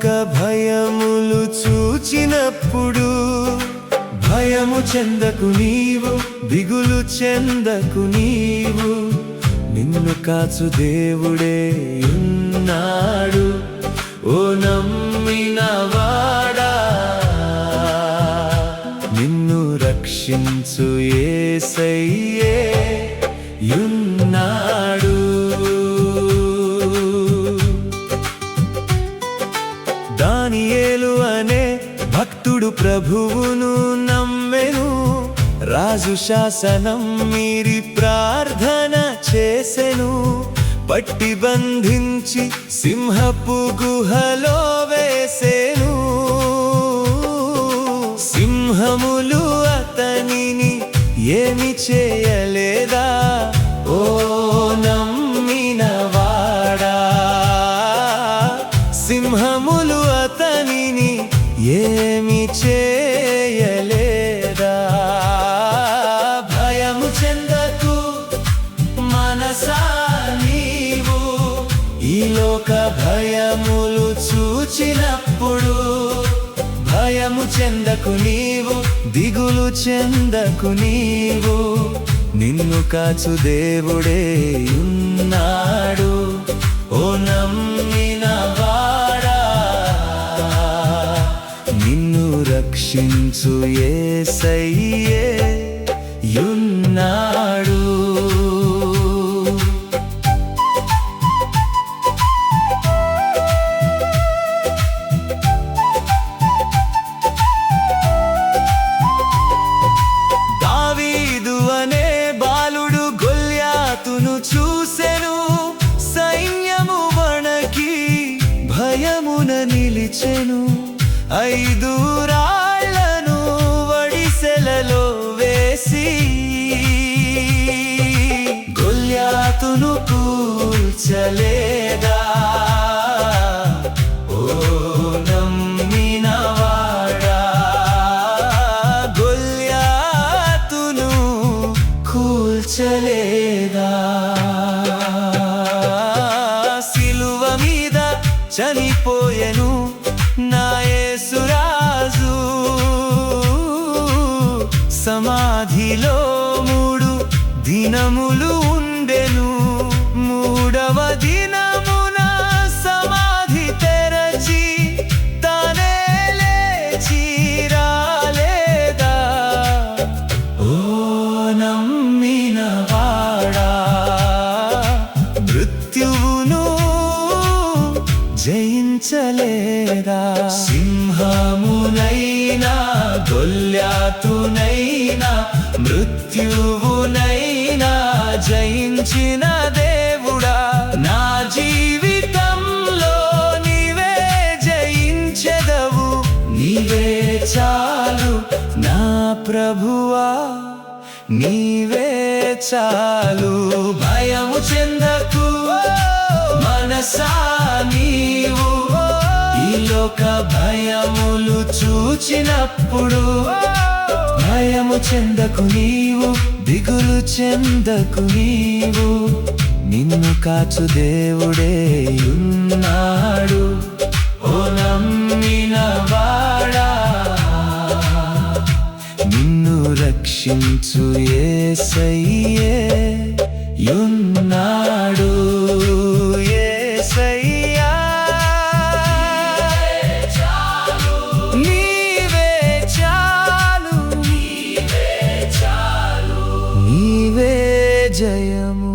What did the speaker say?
లోక భయములు చూచినప్పుడు భయము చెందకు నీవు, దిగులు చెందకు నీవు, నిన్ను కాచు దేవుడే ఉన్నాడు. ఓ నమ్మినవాడా, నిన్ను రక్షించు యేసయ్యే ఉన్నాడు. దానియేలు అనే భక్తుడు ప్రభువును నమ్మెను, రాజు శాసనం మీరి ప్రార్థన చేసెను. పట్టి బంధించి సింహపు గుహలో వేసెను, సింహములు అతనిని ఏమి చేయలేదా. ఓ నమ్మినవాడా, సింహములు అతనిని ఏమి చేయలేదా. భయము చెందకు మనసా నీవు, ఈ లోక భయములు చూచినప్పుడు భయము చెందకు నీవు, దిగులు చెందకు నీవు, నిన్ను కాచు దేవుడే ఉన్నాడు. ఓ నమ్మినవాడా, నిన్ను రక్షించు యేసయ్యే ఉన్నాడు. దావీదు అనే బాలుడు గొల్యాతును చూసెను, సైన్యము వణకి భయమున నిలిచెను. 5 రాళ్లను వడిసెలలో వేసి గొల్యాతును కూల్చలేదా. ఓ నమ్మినవాడా, గొల్యాతును కూల్చలేదా. సిలువ మీద చనిపోయెను నా యేసురాజు, సమాధిలో 3 దినములు ఉండెను. 3వ దినమున సమాధి తెరచి తానే లేచి రాలేదా. ఓ నమ్మినవాడా, మృత్యువును జయించలేదా. సింహమునైనా గొల్యాతునైనా మృత్యువునైనా జయించిన దేవుడా, నా జీవితంలో నీవే జయించెదవు. నీవే చాలు నా ప్రభువా, నీవే చాలు. భయము చెందకు మనసా నీవు, ఈ లోక భయములు చూచినప్పుడు భయము చెందకు నీవు, దిగులు చెందకు నీవు, నిన్ను కాచు దేవుడే ఉన్నాడు. ఓ నమ్మినవాడా, నిన్ను రక్షించు యేసయ్యే ఉన్నాడు. యేసయ్యా, నీవే చాలు, నీవే జయము.